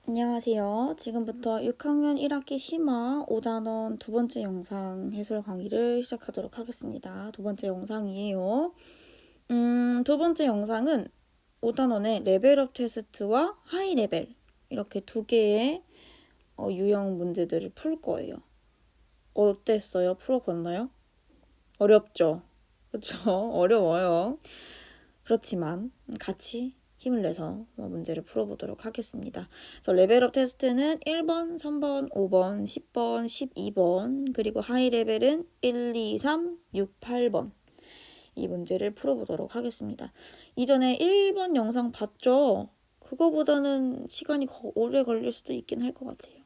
안녕하세요. 지금부터 6학년 1학기 심화 5단원 두 번째 영상 해설 강의를 시작하도록 하겠습니다. 두 번째 영상이에요. 두 번째 영상은 5단원의 레벨업 테스트와 하이 레벨 이렇게 두 개의 유형 문제들을 풀 거예요. 어땠어요? 풀어봤나요? 어렵죠? 그쵸? 어려워요. 그렇지만 같이 힘을 내서 문제를 풀어보도록 하겠습니다. 그래서 레벨업 테스트는 1번, 3번, 5번, 10번, 12번 그리고 하이 레벨은 1, 2, 3, 6, 8번 이 문제를 풀어보도록 하겠습니다. 이전에 1번 영상 봤죠? 그거보다는 시간이 오래 걸릴 수도 있긴 할 것 같아요.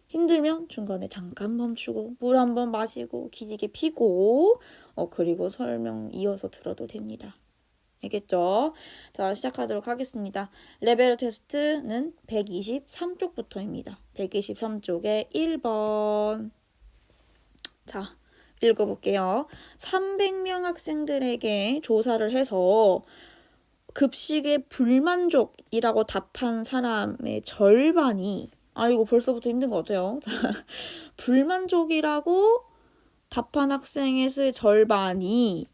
힘들면 중간에 잠깐 멈추고 물 한번 마시고 기지개 피고 그리고 설명 이어서 들어도 됩니다. 알겠죠? 자, 시작하도록 하겠습니다. 레벨 테스트는 123쪽부터입니다. 123쪽에 1번. 자, 읽어볼게요. 300명 학생들에게 조사를 해서 급식에 불만족이라고 답한 사람의 절반이 이거 벌써부터 힘든 것 같아요. 자, 불만족이라고 답한 학생의 수의 절반이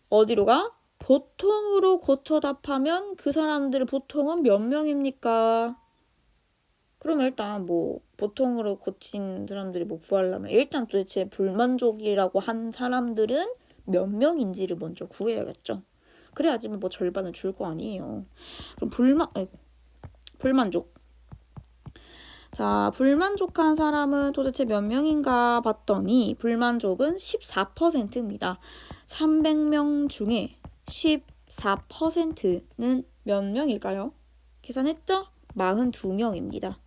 어디로 가? 보통으로 고쳐 답하면 그 사람들 보통은 몇 명입니까? 그럼 일단 보통으로 고친 사람들이 구하려면 일단 도대체 불만족이라고 한 사람들은 몇 명인지를 먼저 구해야겠죠. 그래야지 절반을 줄 거 아니에요. 그럼 불만족. 자, 불만족한 사람은 도대체 몇 명인가 봤더니 불만족은 14%입니다. 300명 중에 14%는 몇 명일까요? 계산했죠? 42명입니다.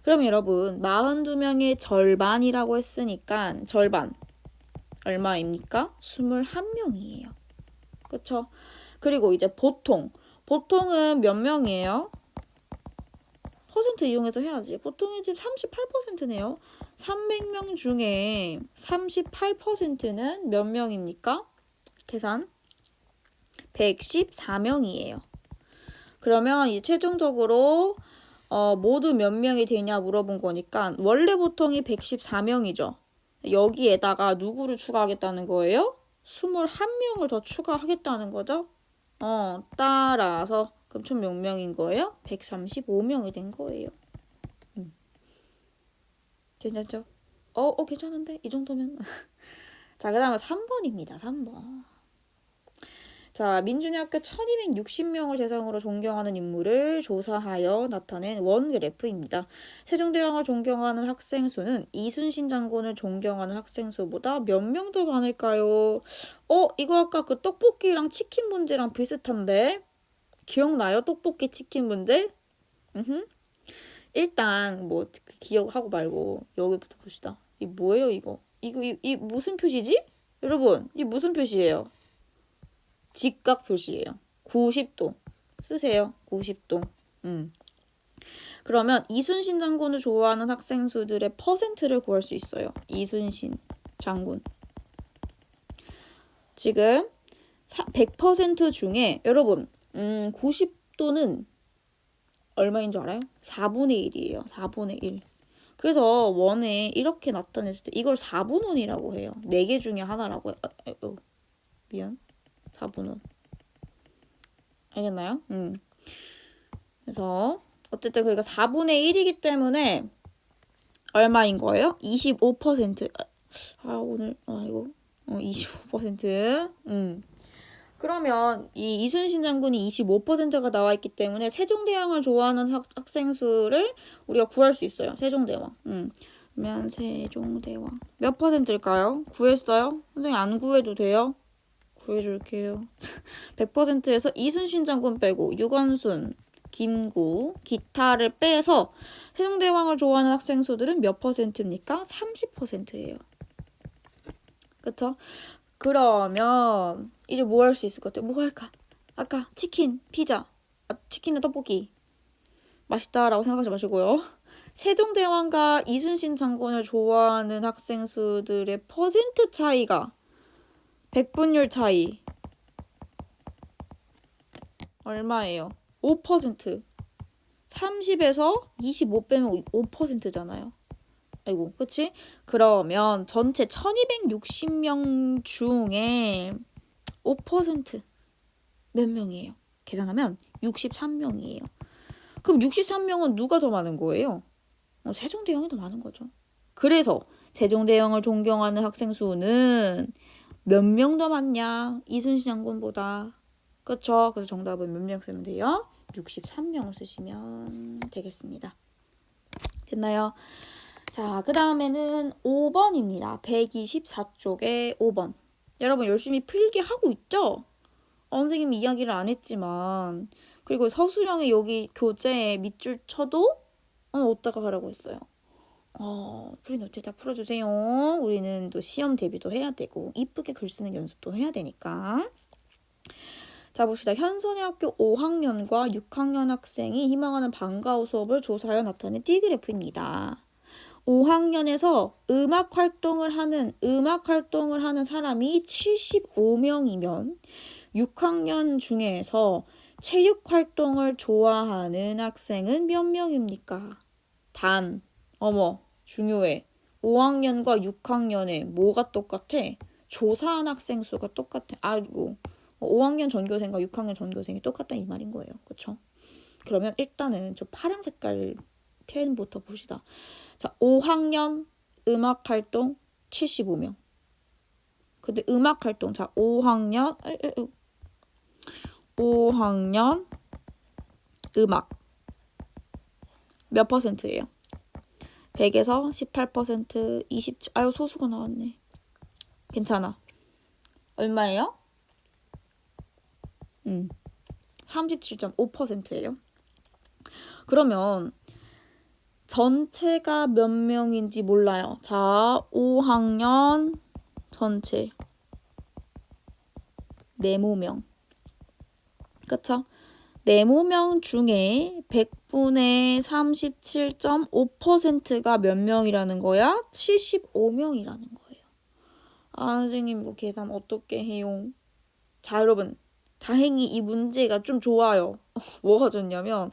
그럼 여러분 42명의 절반이라고 했으니까 절반 얼마입니까? 21명이에요. 그쵸? 그리고 이제 보통은 몇 명이에요? 퍼센트 이용해서 해야지. 보통의 집 38%네요. 300명 중에 38%는 몇 명입니까? 계산 114명이에요. 그러면 이제 최종적으로 모두 몇 명이 되냐 물어본 거니까 원래 보통이 114명이죠. 여기에다가 누구를 추가하겠다는 거예요? 21명을 더 추가하겠다는 거죠. 따라서 그럼 총 몇 명인 거예요? 135명이 된 거예요. 괜찮죠? 괜찮은데? 이 정도면. 자, 그 다음에 3번입니다. 3번. 자, 민준의 학교 1260명을 대상으로 존경하는 인물을 조사하여 나타낸 원 그래프입니다. 세종대왕을 존경하는 학생 수는 이순신 장군을 존경하는 학생 수보다 몇 명 더 많을까요? 이거 아까 그 떡볶이랑 치킨 문제랑 비슷한데? 기억나요? 떡볶이 치킨 문제? 일단 기억하고 말고 여기부터 봅시다. 이 뭐예요 이거? 이 무슨 표시지? 여러분, 이 무슨 표시예요? 직각 표시예요. 90도 쓰세요. 90도. 그러면 이순신 장군을 좋아하는 학생 수들의 퍼센트를 구할 수 있어요. 이순신 장군. 지금 100% 중에 여러분 90도는 얼마인 줄 알아요? 4분의 1이에요. 4분의 1. 그래서 원에 이렇게 나타냈을 때 이걸 4분원이라고 해요. 4개 중에 하나라고 해요. 미안. 4분원. 알겠나요? 그래서 어쨌든 그러니까 4분의 1이기 때문에 얼마인 거예요? 25%. 오늘 이거 25%. 그러면 이 이순신 장군이 25%가 나와 있기 때문에 세종대왕을 좋아하는 학생 수를 우리가 구할 수 있어요. 세종대왕. 그러면 세종대왕 몇 퍼센트일까요? 구했어요? 선생님 안 구해도 돼요? 구해줄게요. 100%에서 이순신 장군 빼고 유관순, 김구, 기타를 빼서 세종대왕을 좋아하는 학생 수들은 몇 퍼센트입니까? 30%예요. 그쵸? 그러면 이제 뭐 할 수 있을 것 같아요? 뭐 할까? 아까 치킨, 피자, 치킨과 떡볶이 맛있다라고 생각하지 마시고요. 세종대왕과 이순신 장군을 좋아하는 학생 수들의 퍼센트 차이가 백분율 차이 얼마예요? 5%. 30에서 25 빼면 5%잖아요. 아이고, 그치? 그러면 전체 1260명 중에 5% 몇 명이에요? 계산하면 63명이에요. 그럼 63명은 누가 더 많은 거예요? 세종대왕이 더 많은 거죠. 그래서 세종대왕을 존경하는 학생 수는 몇 명 더 많냐? 이순신 장군보다. 그쵸? 그래서 정답은 몇 명 쓰면 돼요? 63명을 쓰시면 되겠습니다. 됐나요? 자, 그 다음에는 5번입니다. 124쪽에 5번. 여러분 열심히 필기 하고 있죠? 선생님이 이야기를 안 했지만 그리고 서술형에 여기 교재에 밑줄 쳐도 어디다가 하라고 했어요. 프리노트 다 풀어주세요. 우리는 또 시험 대비도 해야 되고 이쁘게 글 쓰는 연습도 해야 되니까. 자, 봅시다. 현선의 학교 5학년과 6학년 학생이 희망하는 방과후 수업을 조사하여 나타낸 T그래프입니다. 5학년에서 음악 활동을 하는 사람이 75명이면 6학년 중에서 체육 활동을 좋아하는 학생은 몇 명입니까? 중요해. 5학년과 6학년에 뭐가 똑같아? 조사한 학생 수가 똑같아. 5학년 전교생과 6학년 전교생이 똑같다 이 말인 거예요. 그쵸? 그러면 일단은 저 파란 색깔 표현부터 봅시다. 자, 5학년 음악 활동 75명. 근데 음악 활동, 자, 5학년 음악 몇 퍼센트예요? 100에서 18%, 27, 소수가 나왔네. 괜찮아. 얼마예요? 37.5%예요. 그러면 전체가 몇 명인지 몰라요. 자, 5학년 전체 네모명. 그쵸? 네모명 중에 100분의 37.5%가 몇 명이라는 거야? 75명이라는 거예요. 선생님 이거 계산 어떻게 해요? 자, 여러분 다행히 이 문제가 좀 좋아요. 뭐가 좋냐면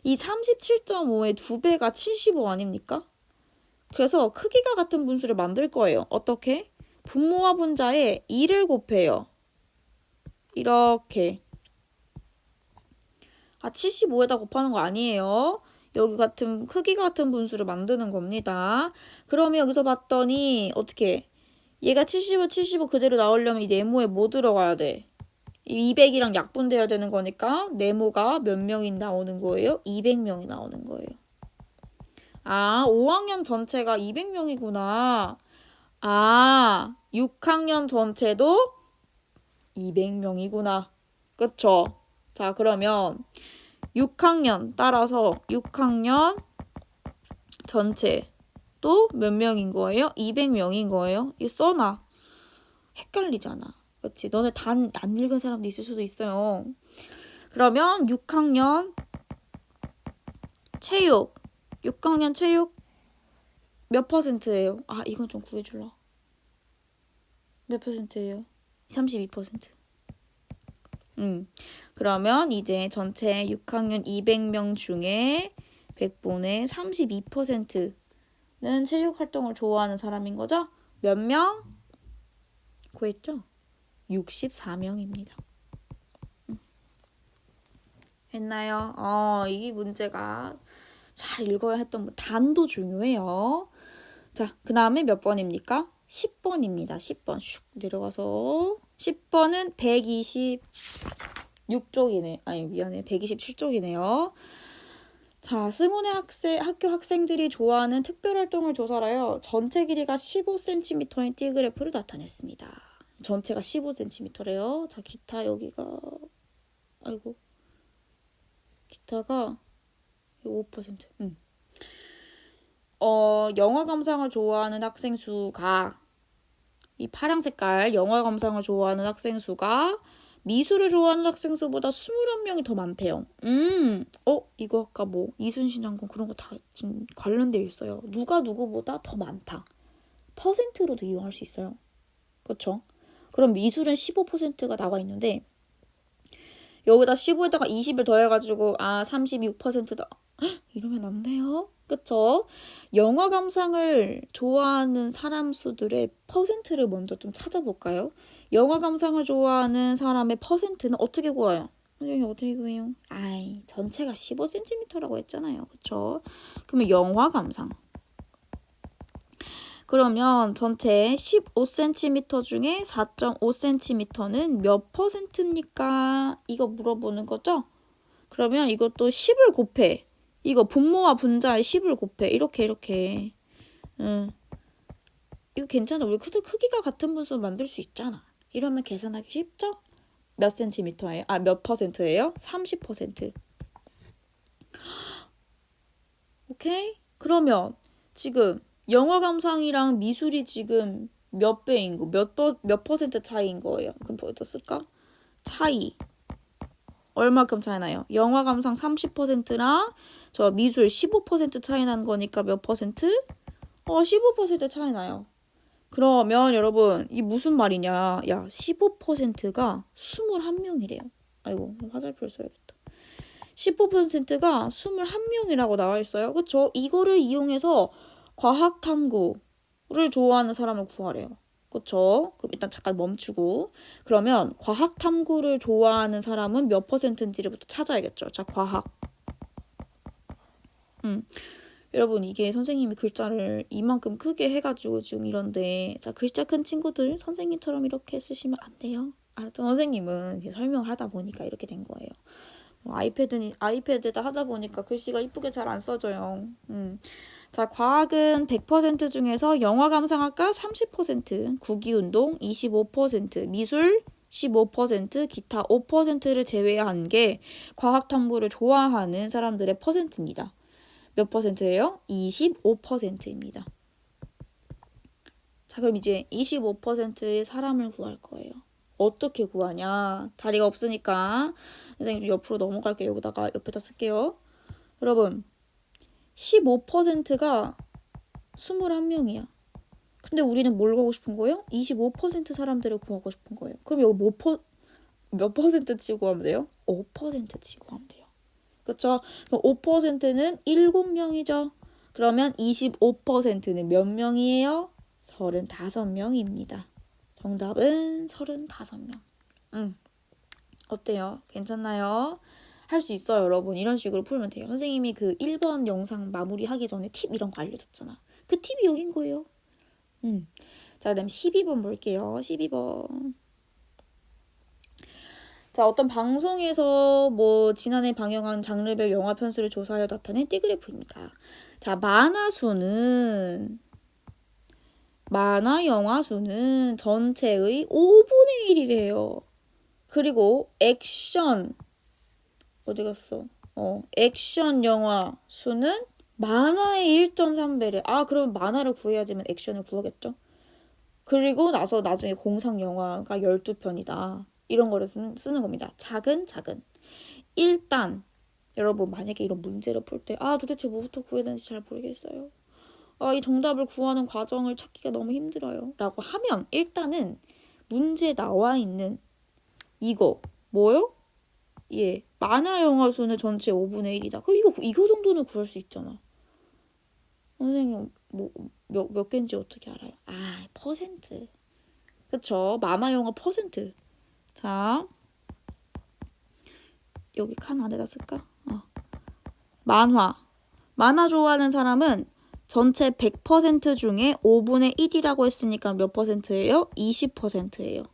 이 37.5의 2배가 75 아닙니까? 그래서 크기가 같은 분수를 만들 거예요. 어떻게? 분모와 분자에 2를 곱해요. 이렇게. 75에다 곱하는 거 아니에요. 여기 같은 크기가 같은 분수를 만드는 겁니다. 그러면 여기서 봤더니 어떻게? 얘가 75 그대로 나오려면 이 네모에 뭐 들어가야 돼? 200이랑 약분돼야 되는 거니까 네모가 몇 명이 나오는 거예요? 200명이 나오는 거예요. 5학년 전체가 200명이구나. 6학년 전체도 200명이구나. 그쵸? 자, 그러면 6학년 따라서 6학년 전체 또 몇 명인 거예요? 200명인 거예요. 이거 써놔. 헷갈리잖아. 그치? 너네 단 안 읽은 사람도 있을 수도 있어요. 그러면 6학년 체육 6학년 체육 몇 퍼센트예요? 이건 좀 구해줄라. 몇 퍼센트예요? 32%. 그러면 이제 전체 6학년 200명 중에 100분의 32%는 체육 활동을 좋아하는 사람인 거죠? 몇 명? 구했죠? 64명입니다. 했나요? 이 문제가 잘 읽어야 했던 단도 중요해요. 자, 그 다음에 몇 번입니까? 10번입니다. 10번 슉 내려가서 10번은 126쪽이네. 127쪽이네요. 자, 승훈의 학교 학생들이 좋아하는 특별활동을 조사하여 전체 길이가 15cm인 T그래프를 나타냈습니다. 전체가 15cm래요. 자, 기타 여기가 기타가 5%. 영화 감상을 좋아하는 학생 수가 이 파란 색깔 영화 감상을 좋아하는 학생 수가 미술을 좋아하는 학생 수보다 21명이 더 많대요. 이거 아까 이순신 장군 그런 거 다 지금 관련되어 있어요. 누가 누구보다 더 많다. 퍼센트로도 이용할 수 있어요. 그렇죠? 그럼 미술은 15%가 나와 있는데 여기다 15에다가 20을 더해가지고 36%다. 이러면 안 돼요. 그쵸? 영화 감상을 좋아하는 사람 수들의 퍼센트를 먼저 좀 찾아볼까요? 영화 감상을 좋아하는 사람의 퍼센트는 어떻게 구해요? 선생님 어떻게 구해요? 아이, 전체가 15cm라고 했잖아요. 그쵸? 그러면 영화 감상. 그러면 전체 15cm 중에 4.5cm는 몇 퍼센트입니까? 이거 물어보는 거죠? 그러면 이것도 10을 곱해. 이거 분모와 분자의 10을 곱해. 이렇게. 이거 괜찮아. 우리 크기가 같은 분수 만들 수 있잖아. 이러면 계산하기 쉽죠? 몇 센티미터예요? 몇 퍼센트예요? 30%. 오케이? 그러면 지금 영화 감상이랑 미술이 지금 몇 배인 거, 몇 퍼센트 차이인 거예요? 그럼 뭐 쓸까? 차이. 얼마큼 차이 나요? 영화 감상 30%랑 저 미술 15% 차이 난 거니까 몇 퍼센트? 15% 차이 나요. 그러면 여러분 이 무슨 말이냐? 야, 15%가 21명이래요. 아이고, 화살표 써야겠다. 15%가 21명이라고 나와 있어요. 그쵸? 이거를 이용해서 과학 탐구를 좋아하는 사람을 구하래요. 그쵸? 그럼 일단 잠깐 멈추고. 그러면 과학 탐구를 좋아하는 사람은 몇 퍼센트인지부터 찾아야겠죠. 자, 과학. 여러분 이게 선생님이 글자를 이만큼 크게 해가지고 지금 이런데 자, 글자 큰 친구들 선생님처럼 이렇게 쓰시면 안 돼요. 선생님은 설명을 하다 보니까 이렇게 된 거예요. 아이패드에다 하다 보니까 글씨가 이쁘게 잘 안 써져요. 자, 과학은 100% 중에서 영화 감상학과 30%, 국기운동 25%, 미술 15%, 기타 5%를 제외한 게 과학 탐구를 좋아하는 사람들의 퍼센트입니다. 몇 퍼센트예요? 25%입니다. 자, 그럼 이제 25%의 사람을 구할 거예요. 어떻게 구하냐? 자리가 없으니까 선생님 옆으로 넘어갈게요. 여기다가 옆에다 쓸게요. 여러분 15%가 21명이야. 근데 우리는 뭘 구하고 싶은 거예요? 25% 사람들을 구하고 싶은 거예요. 그럼 여기 몇 퍼센트 치고 하면 돼요? 5% 치고 하면 돼요. 그렇죠? 그럼 5%는 7명이죠. 그러면 25%는 몇 명이에요? 35명입니다. 정답은 35명. 어때요? 괜찮나요? 할 수 있어요, 여러분. 이런 식으로 풀면 돼요. 선생님이 그 1번 영상 마무리하기 전에 팁 이런 거 알려줬잖아. 그 팁이 여긴 거예요. 자, 그다음 12번 볼게요. 12번. 자, 어떤 방송에서 지난해 방영한 장르별 영화 편수를 조사하여 나타낸 띠그래프입니다. 자, 만화 영화 수는 전체의 5분의 1이래요. 그리고 액션 어디 갔어? 액션 영화 수는 만화의 1.3배래. 그럼 만화를 구해야지만 액션을 구하겠죠? 그리고 나중에 공상 영화가 12편이다. 이런 거를 쓰는 겁니다. 작은. 일단 여러분 만약에 이런 문제를 풀 때 도대체 뭐부터 구해야 되는지 잘 모르겠어요. 이 정답을 구하는 과정을 찾기가 너무 힘들어요. 라고 하면 일단은 문제에 나와 있는 이거 뭐요? 예, 만화 영화 수는 전체 5분의 1이다. 그럼 이거 정도는 구할 수 있잖아. 선생님 몇 개인지 어떻게 알아요? 퍼센트. 그쵸? 만화 영화 퍼센트. 자, 여기 칸 안에다 쓸까? 만화 좋아하는 사람은 전체 100% 중에 5분의 1이라고 했으니까 몇 퍼센트예요? 20%예요.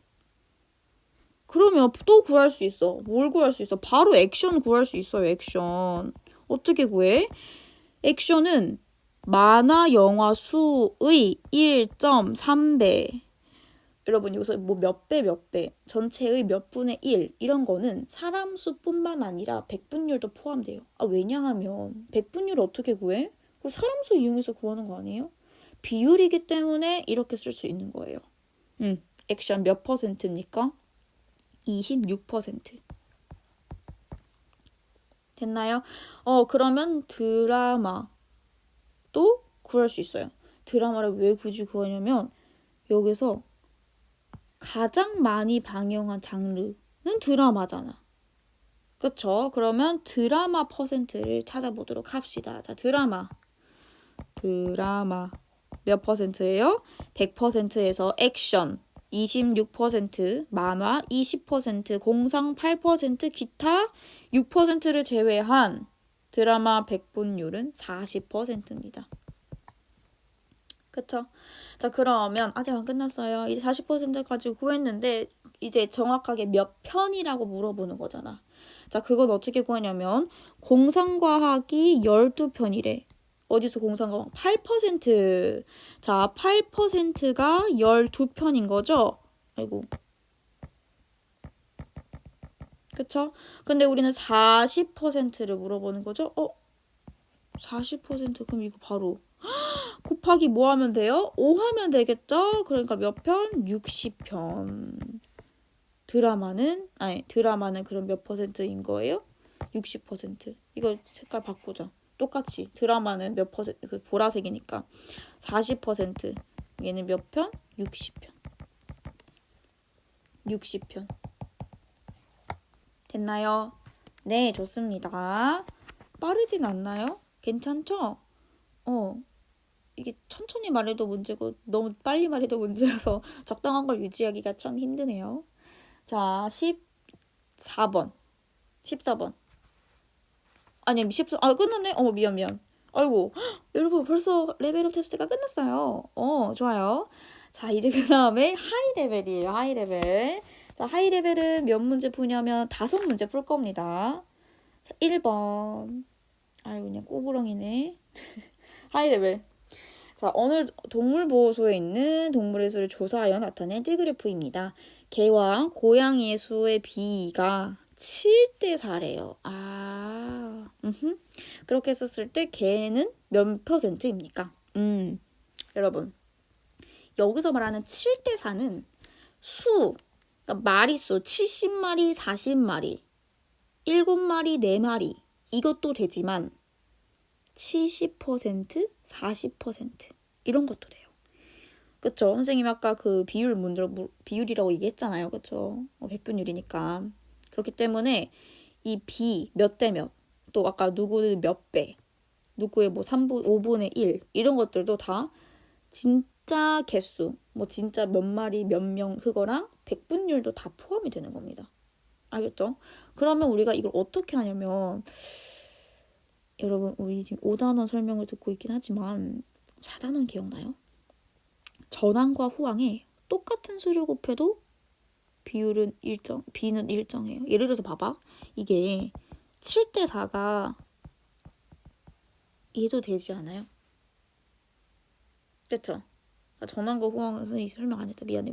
그러면 또 구할 수 있어. 뭘 구할 수 있어? 바로 액션 구할 수 있어요. 액션. 어떻게 구해? 액션은 만화 영화 수의 1.3배. 여러분 여기서 몇 배, 전체의 몇 분의 1 이런 거는 사람 수뿐만 아니라 백분율도 포함돼요. 왜냐하면 백분율을 어떻게 구해? 사람 수 이용해서 구하는 거 아니에요? 비율이기 때문에 이렇게 쓸 수 있는 거예요. 액션 몇 퍼센트입니까? 26%. 됐나요? 그러면 드라마도 구할 수 있어요. 드라마를 왜 굳이 구하냐면 여기서 가장 많이 방영한 장르는 드라마잖아. 그쵸? 그러면 드라마 퍼센트를 찾아보도록 합시다. 자, 드라마 몇 퍼센트예요? 100%에서 액션 26%, 만화 20%, 공상 8%, 기타 6%를 제외한 드라마 백분율은 40%입니다. 그쵸? 자, 그러면 아직 안 끝났어요. 이제 40%까지 구했는데 이제 정확하게 몇 편이라고 물어보는 거잖아. 자, 그건 어떻게 구하냐면 공상과학이 12편이래. 어디서 공상과학? 8%. 자, 8%가 12편인 거죠? 아이고. 그쵸? 근데 우리는 40%를 물어보는 거죠? 40% 그럼 이거 바로 곱하기 뭐 하면 돼요? 5 하면 되겠죠? 그러니까 몇 편? 60편. 드라마는 그럼 몇 퍼센트인 거예요? 60%. 이거 색깔 바꾸자. 똑같이 드라마는 몇 퍼센트, 그 보라색이니까 40%. 얘는 몇 편? 60편. 60편. 됐나요? 네, 좋습니다. 빠르진 않나요? 괜찮죠? 이게 천천히 말해도 문제고 너무 빨리 말해도 문제라서 적당한 걸 유지하기가 참 힘드네요. 자, 14번. 14번. 아니, 끝났네? 미안. 아이고, 여러분 벌써 레벨업 테스트가 끝났어요. 좋아요. 자, 이제 그 다음에 하이 레벨이에요. 하이 레벨. 자, 하이 레벨은 몇 문제 푸냐면 5문제 풀 겁니다. 자, 1번. 아이고, 그냥 꼬부렁이네. 하이 레벨. 자, 어느 동물보호소에 있는 동물의 수를 조사하여 나타낸 띠그래프입니다. 개와 고양이의 수의 비가 7대 4래요. 그렇게 했었을 때 개는 몇 퍼센트입니까? 여러분, 여기서 말하는 7대 4는 그러니까 마리수 70마리, 40마리, 7마리, 4마리 이것도 되지만 70%, 40% 이런 것도 돼요. 그쵸? 선생님이 아까 그 비율이라고 얘기했잖아요. 그쵸? 백분율이니까. 그렇기 때문에 이 비 몇 대 몇, 또 아까 누구는 몇 배, 누구의 뭐 5분의 1 이런 것들도 다 진짜 개수, 뭐 진짜 몇 마리, 몇 명 그거랑 백분율도 다 포함이 되는 겁니다. 알겠죠? 그러면 우리가 이걸 어떻게 하냐면 여러분 우리 지금 5단원 설명을 듣고 있긴 하지만 4단원 기억나요? 전항과 후항에 똑같은 수를 곱해도 비는 일정해요. 예를 들어서 봐봐. 이게 7대 4가 이해도 되지 않아요? 그쵸? 전항과 후항은 설명 안 했다. 미안해.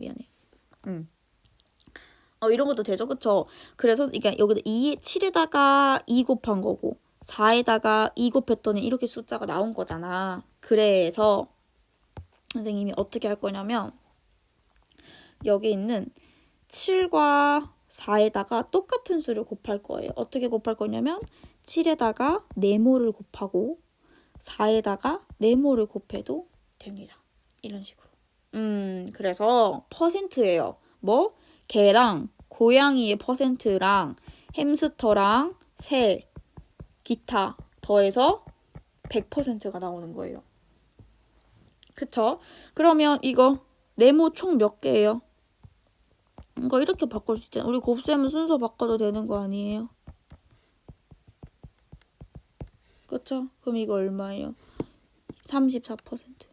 이런 것도 되죠. 그쵸? 그래서 그러니까 여기다 7에다가 2 곱한 거고 4에다가 2 곱했더니 이렇게 숫자가 나온 거잖아. 그래서 선생님이 어떻게 할 거냐면 여기 있는 7과 4에다가 똑같은 수를 곱할 거예요. 어떻게 곱할 거냐면 7에다가 네모를 곱하고 4에다가 네모를 곱해도 됩니다. 이런 식으로. 그래서 퍼센트예요. 뭐? 개랑 고양이의 퍼센트랑 햄스터랑 새, 기타 더해서 100%가 나오는 거예요. 그쵸? 그러면 이거 네모 총 몇 개예요? 이거 이렇게 바꿀 수 있잖아요. 우리 곱셈은 순서 바꿔도 되는 거 아니에요? 그쵸? 그럼 이거 얼마예요? 34%.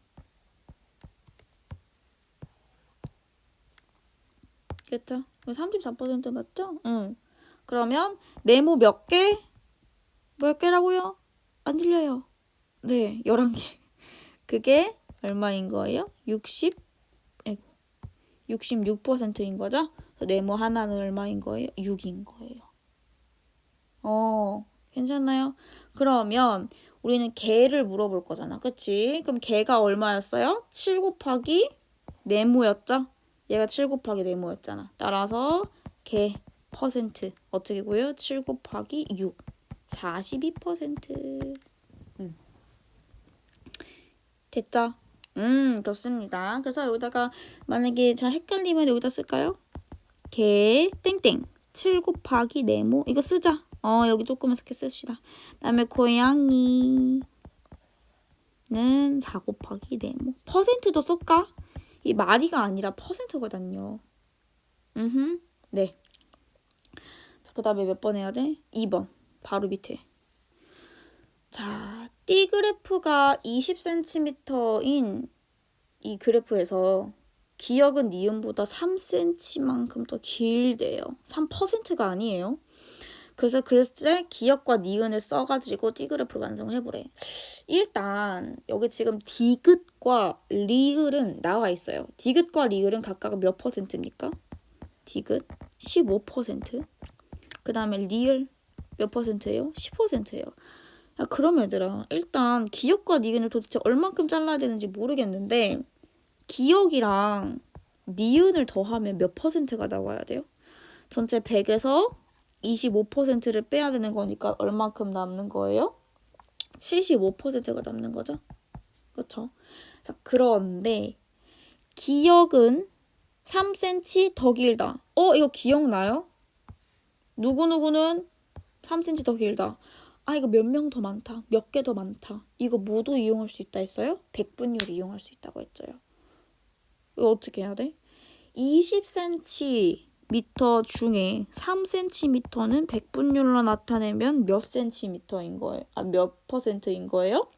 그쵸? 34% 맞죠? 응. 그러면 네모 몇 개? 몇 개라고요? 안 들려요. 네, 11개. 그게 얼마인 거예요? 66%인 거죠? 네모 하나는 얼마인 거예요? 6인 거예요. 괜찮나요? 그러면 우리는 개를 물어볼 거잖아. 그치? 그럼 개가 얼마였어요? 7 곱하기 네모였죠? 얘가 7 곱하기 네모였잖아. 따라서 개 퍼센트 어떻게 구해요? 7 곱하기 6 42%. 됐죠? 좋습니다. 그래서 여기다가 만약에 잘 헷갈리면 여기다 쓸까요? 개 땡땡 7 곱하기 네모 이거 쓰자. 여기 조금만 이렇게 씁시다. 그다음에 고양이는 4 곱하기 네모. 퍼센트도 쓸까? 이 마리가 아니라 퍼센트거든요. 네. 그 다음에 몇 번 해야 돼? 2번. 바로 밑에. 자, 띠 그래프가 20cm인 이 그래프에서 기역은 니은보다 3cm만큼 더 길대요. 3%가 아니에요. 그래서 그랬을 때 기역과 니은을 써가지고 띠 그래프를 완성을 해보래. 일단 여기 지금 디귿과 리을은 나와 있어요. 디귿과 리을은 각각 몇 퍼센트입니까? 디귿 15%. 그 다음에 리을 몇 퍼센트예요? 10%예요. 야, 그럼 얘들아, 일단 기역과 니은을 도대체 얼만큼 잘라야 되는지 모르겠는데 기역이랑 니은을 더하면 몇 퍼센트가 나와야 돼요? 전체 100에서 25%를 빼야 되는 거니까 얼만큼 남는 거예요? 75%가 남는 거죠? 그렇죠? 자, 그런데 기역은 3cm 더 길다. 이거 기억나요? 누구누구는 3cm 더 길다. 이거 몇 명 더 많다. 몇 개 더 많다. 이거 모두 이용할 수 있다 했어요? 100분율 이용할 수 있다고 했어요. 이거 어떻게 해야 돼? 20cm 중에 3cm는 100분율로 나타내면 몇 cm인 거예요? 몇 퍼센트인 거예요?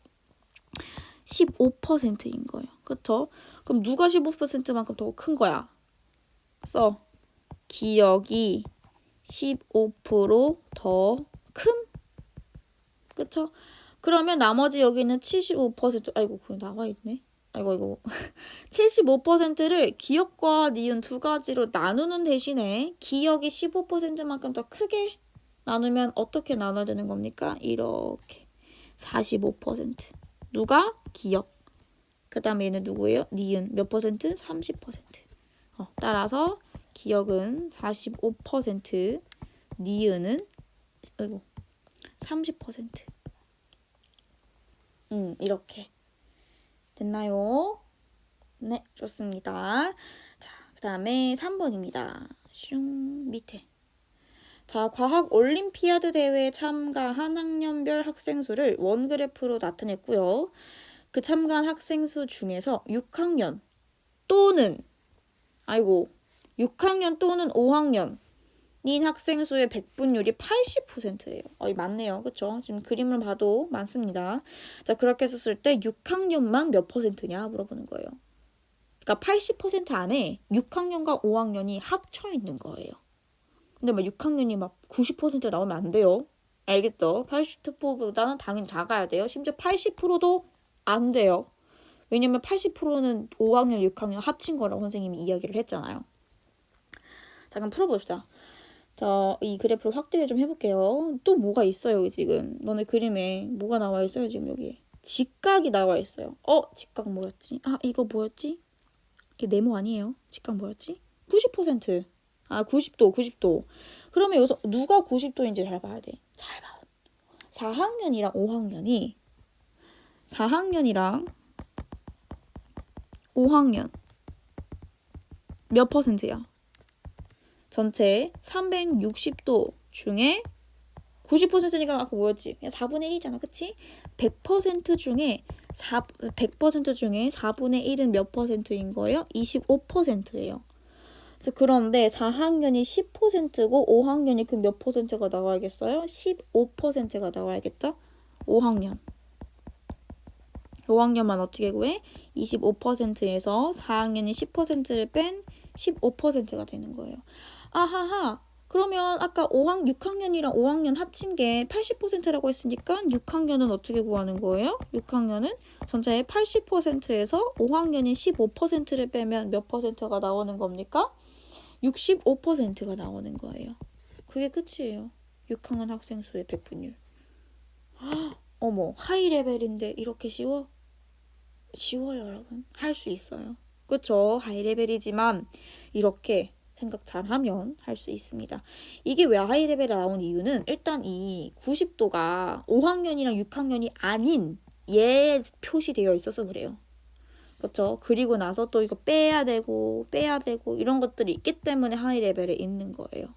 15%인 거예요. 그쵸? 그럼 누가 15%만큼 더 큰 거야? 기역이 15%더 큼? 그쵸? 그러면 나머지 여기는 75%, 아이고, 그거 나와 있네. 아이고. 75%를 기역과 니은 두 가지로 나누는 대신에 기역이 15%만큼 더 크게 나누면 어떻게 나눠야 되는 겁니까? 이렇게. 45%. 누가? 기역. 그 다음에 얘는 누구예요? 니은. 몇 퍼센트? 30%. 따라서 기역은 45%, 니은은 30%. 이렇게. 됐나요? 네, 좋습니다. 자, 그 다음에 3번입니다. 슝, 밑에. 자, 과학 올림피아드 대회에 참가한 학년별 학생 수를 원그래프로 나타냈고요. 그 참가한 학생 수 중에서 6학년 또는 6학년 또는 5학년인 학생 수의 백분율이 80%예요. 맞네요. 그렇죠? 지금 그림을 봐도 많습니다. 자, 그렇게 했었을 때 6학년만 몇 퍼센트냐 물어보는 거예요. 그러니까 80% 안에 6학년과 5학년이 합쳐 있는 거예요. 근데 막 6학년이 막 90% 나오면 안 돼요. 알겠죠? 80%보다는 당연히 작아야 돼요. 심지어 80%도 안 돼요. 왜냐면 80%는 5학년, 6학년 합친 거라고 선생님이 이야기를 했잖아요. 자, 그럼 풀어봅시다. 자, 이 그래프를 확대를 좀 해볼게요. 또 뭐가 있어요, 여기 지금. 너네 그림에 뭐가 나와 있어요, 지금 여기. 직각이 나와 있어요. 직각 뭐였지? 이거 뭐였지? 이게 네모 아니에요? 직각 뭐였지? 90%. 90도. 그러면 여기서 누가 90도인지 잘 봐야 돼. 잘 봐. 4학년이랑 5학년 몇 퍼센트야? 전체 360도 중에 90%니까 아까 뭐였지? 4분의 1이잖아. 그치? 100% 중에 100% 중에 4분의 1은 몇 퍼센트인 거예요? 25%예요. 그런데 4학년이 10%고 5학년이 그 몇 퍼센트가 나와야겠어요? 15%가 나와야겠죠? 5학년만 어떻게 구해? 25%에서 4학년이 10%를 뺀 15%가 되는 거예요. 아하하. 그러면 아까 6학년이랑 5학년 합친 게 80%라고 했으니까 6학년은 어떻게 구하는 거예요? 6학년은 전체의 80%에서 5학년이 15%를 빼면 몇 퍼센트가 나오는 겁니까? 65%가 나오는 거예요. 그게 끝이에요. 6학년 학생 수의 백분율. 어머, 하이 레벨인데 이렇게 쉬워? 쉬워요, 여러분. 할 수 있어요. 그렇죠? 하이 레벨이지만 이렇게 생각 잘하면 할 수 있습니다. 이게 왜 하이 레벨에 나온 이유는 일단 이 90도가 5학년이랑 6학년이 아닌 얘 표시되어 있어서 그래요. 그렇죠? 그리고 나서 또 이거 빼야 되고 이런 것들이 있기 때문에 하이 레벨에 있는 거예요.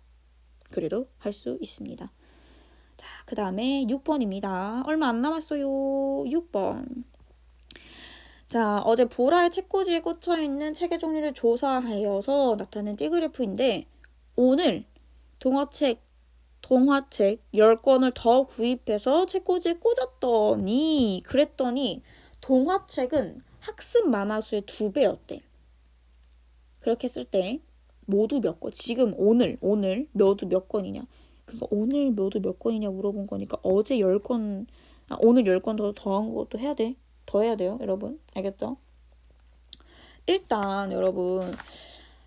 그래도 할 수 있습니다. 자, 그 다음에 6번입니다. 얼마 안 남았어요. 6번. 자, 어제 보라의 책꽂이에 꽂혀있는 책의 종류를 조사하여서 나타낸 띠그래프인데 오늘 동화책 10권을 더 구입해서 책꽂이에 그랬더니 동화책은 학습 만화수의 2배였대. 그렇게 했을 때 모두 몇 권? 지금 오늘 모두 몇 권이냐? 그러니까 오늘 모두 몇 권이냐 물어본 거니까 어제 10권, 오늘 10권 더 더한 것도 해야 돼. 더 해야 돼요, 여러분. 알겠죠? 일단 여러분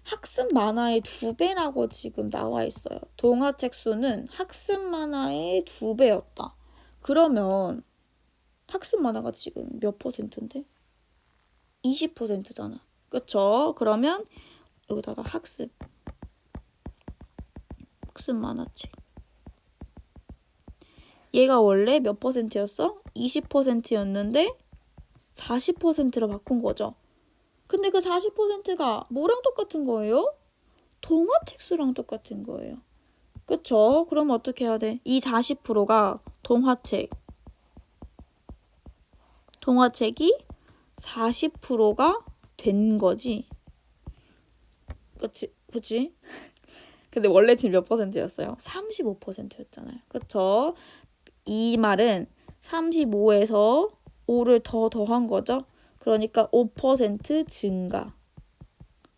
학습 만화의 2배라고 지금 나와 있어요. 동화책 수는 학습 만화의 2배였다. 그러면 학습 만화가 지금 몇 퍼센트인데? 20%잖아. 그쵸? 그러면 여기다가 학습 만화책. 얘가 원래 몇 퍼센트였어? 20%였는데 40%로 바꾼 거죠. 근데 그 40%가 뭐랑 똑같은 거예요? 동화책 수랑 똑같은 거예요. 그쵸? 그럼 어떻게 해야 돼? 이 40%가 동화책이 40%가 된 거지. 그치? 근데 원래 지금 몇 퍼센트였어요? 35%였잖아요. 그쵸? 이 말은 35에서 5를 더한 거죠. 그러니까 5% 증가.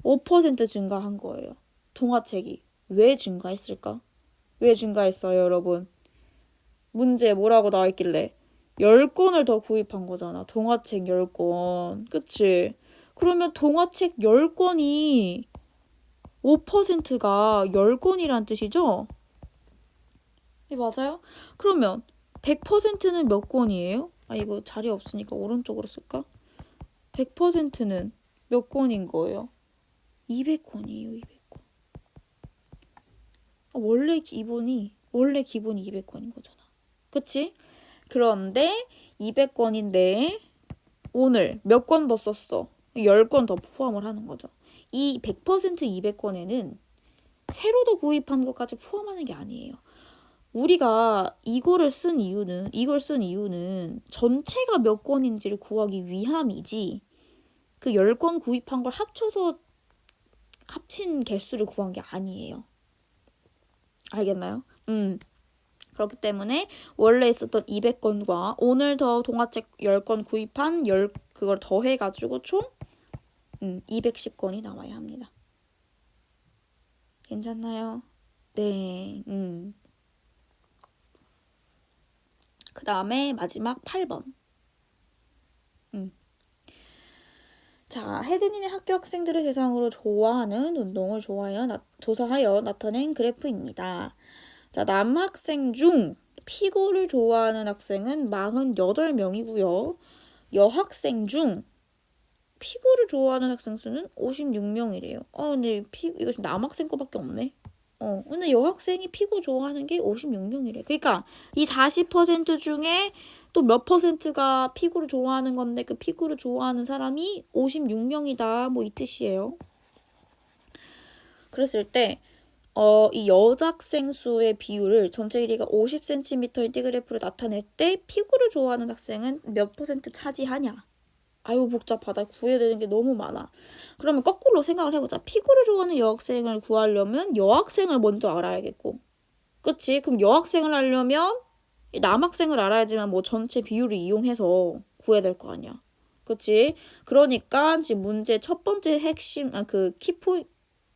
5% 증가한 거예요. 동화책이. 왜 증가했을까? 왜 증가했어요, 여러분? 문제 뭐라고 나와 있길래 10권을 더 구입한 거잖아. 동화책 10권. 그치? 그러면 동화책 10권이 5%가 10권이란 뜻이죠? 네, 맞아요? 그러면 100%는 몇 권이에요? 이거 자리 없으니까 오른쪽으로 쓸까? 100%는 몇 권인 거예요? 200권이에요, 200권. 원래 기본이 200권인 거잖아. 그치? 그런데 200권인데 오늘 몇 권 더 썼어? 10권 더 포함을 하는 거죠. 이 100% 200권에는 새로 더 구입한 것까지 포함하는 게 아니에요. 우리가 이걸 쓴 이유는 전체가 몇 권인지를 구하기 위함이지 그 10권 구입한 걸 합쳐서 합친 개수를 구한 게 아니에요. 알겠나요? 그렇기 때문에 원래 있었던 200권과 오늘 더 동화책 10권 구입한 그걸 더해가지고 총 210권이 나와야 합니다. 괜찮나요? 네. 그 다음에 마지막 8번. 자, 헤드닌의 학교 학생들을 대상으로 좋아하는 운동을 조사하여 나타낸 그래프입니다. 자, 남학생 중 피구를 좋아하는 학생은 48명이고요. 여학생 중 피구를 좋아하는 학생 수는 56명이래요. 근데 이거 지금 남학생 거밖에 없네. 근데 여학생이 피구 좋아하는 게 56명이래. 그러니까 이 40% 중에 또 몇 퍼센트가 피구를 좋아하는 건데 그 피구를 좋아하는 사람이 56명이다. 뭐 이 뜻이에요. 그랬을 때 이 여학생 수의 비율을 전체 길이가 50cm인 띠그래프로 나타낼 때 피구를 좋아하는 학생은 몇 퍼센트 차지하냐? 아유 복잡하다. 구해야 되는 게 너무 많아. 그러면 거꾸로 생각을 해보자. 피구를 좋아하는 여학생을 구하려면 여학생을 먼저 알아야겠고. 그치? 그럼 여학생을 알려면 남학생을 알아야지만 뭐 전체 비율을 이용해서 구해야 될 거 아니야. 그치? 그러니까 지금 문제 첫 번째 핵심,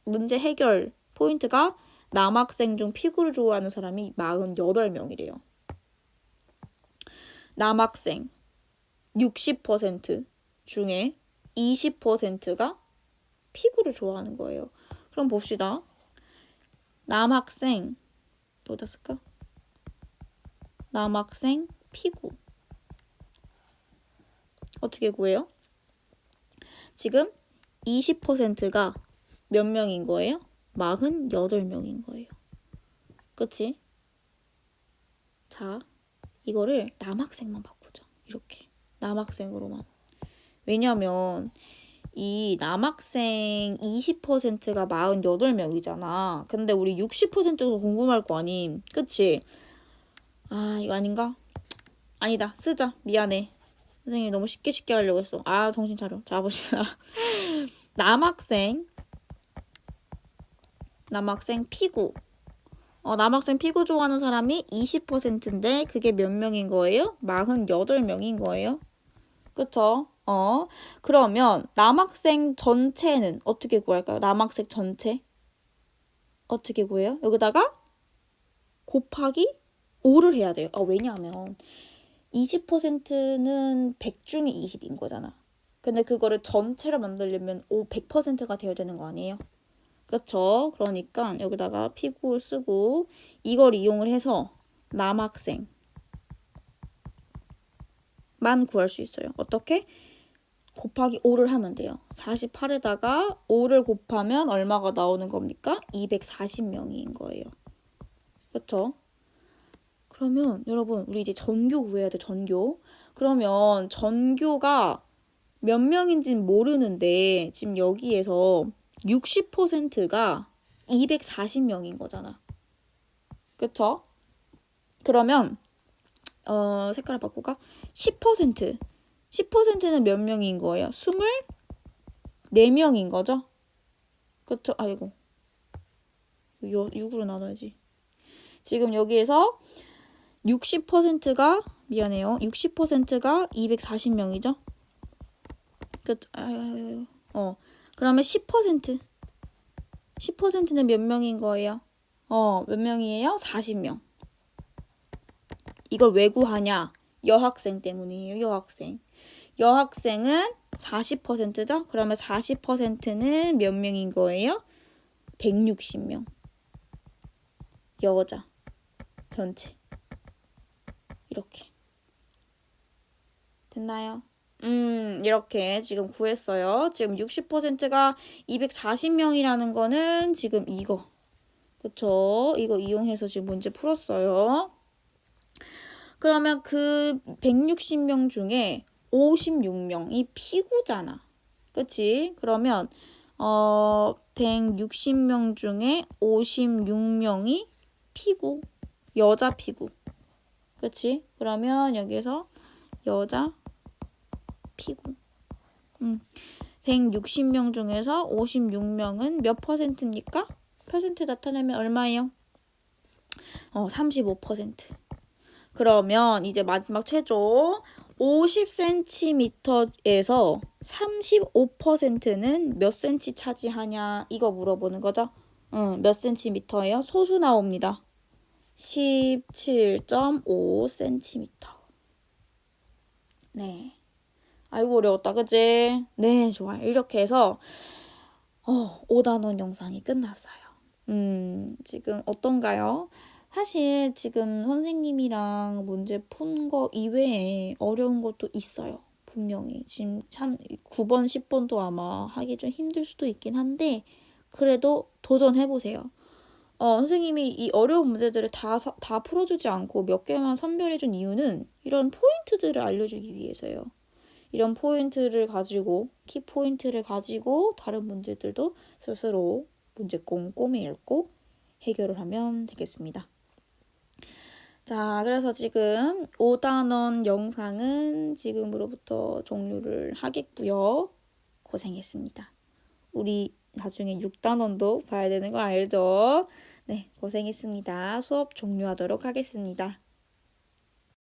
문제 해결 포인트가 남학생 중 피구를 좋아하는 사람이 48명이래요. 남학생 60% 중에 20%가 피구를 좋아하는 거예요. 그럼 봅시다. 남학생 어디다 쓸까? 남학생 피구 어떻게 구해요? 지금 20%가 몇 명인 거예요? 48명인 거예요. 그치? 자, 이거를 남학생만 바꾸자. 이렇게 남학생으로만. 왜냐면 이 남학생 20%가 48명이잖아. 근데 우리 60%도 궁금할 거 아님. 그치? 아, 이거 아닌가? 아니다. 쓰자. 미안해. 선생님이 너무 쉽게 하려고 했어. 아, 정신 차려. 자, 봅시다. 남학생 피구. 남학생 피구 좋아하는 사람이 20%인데 그게 몇 명인 거예요? 48명인 거예요. 그쵸? 그러면 남학생 전체는 어떻게 구할까요? 남학생 전체? 어떻게 구해요? 여기다가 곱하기 5를 해야 돼요. 왜냐하면 20%는 100 중에 20인 거잖아. 근데 그거를 전체로 만들려면 100%가 되어야 되는 거 아니에요? 그쵸? 그러니까 여기다가 피구를 쓰고 이걸 이용을 해서 남학생만 구할 수 있어요. 어떻게? 곱하기 5를 하면 돼요. 48에다가 5를 곱하면 얼마가 나오는 겁니까? 240명인 거예요. 그쵸? 그러면 여러분 우리 이제 전교 구해야 돼. 전교. 그러면 전교가 몇 명인지는 모르는데 지금 여기에서 60%가 240명인 거잖아. 그쵸? 그러면 색깔을 바꿀까? 10%. 10%는 몇 명인 거예요? 24명인 거죠? 그쵸? 아이고. 6으로 나눠야지. 지금 여기에서 60%가 미안해요. 60%가 240명이죠? 그쵸? 그러면 10%. 10%는 몇 명인 거예요? 몇 명이에요? 40명. 이걸 왜 구하냐? 여학생 때문이에요. 여학생. 여학생은 40%죠? 그러면 40%는 몇 명인 거예요? 160명. 여자. 전체. 이렇게. 됐나요? 이렇게 지금 구했어요. 지금 60%가 240명이라는 거는 지금 이거. 그쵸? 이거 이용해서 지금 문제 풀었어요. 그러면 그 160명 중에 56명이 피구잖아. 그치? 그러면 160명 중에 56명이 피구. 여자 피구. 그치? 그러면 여기서 여자 피구. 160명 중에서 56명은 몇 퍼센트입니까? 퍼센트 나타내면 얼마예요? 35%. 그러면 이제 마지막 최종 50cm에서 35%는 몇 cm 차지하냐 이거 물어보는 거죠. 몇 cm예요? 소수 나옵니다. 17.5cm. 네. 아이고 어려웠다 그치? 네 좋아요. 이렇게 해서 5단원 영상이 끝났어요. 지금 어떤가요? 사실 지금 선생님이랑 문제 푼 거 이외에 어려운 것도 있어요. 분명히. 지금 참 9번, 10번도 아마 하기 좀 힘들 수도 있긴 한데 그래도 도전해보세요. 선생님이 이 어려운 문제들을 다 풀어주지 않고 몇 개만 선별해준 이유는 이런 포인트들을 알려주기 위해서요. 이런 포인트를 가지고, 키포인트를 가지고 다른 문제들도 스스로 문제 꼼꼼히 읽고 해결을 하면 되겠습니다. 자, 그래서 지금 5단원 영상은 지금으로부터 종료를 하겠고요. 고생했습니다. 우리 나중에 6단원도 봐야 되는 거 알죠? 네, 고생했습니다. 수업 종료하도록 하겠습니다.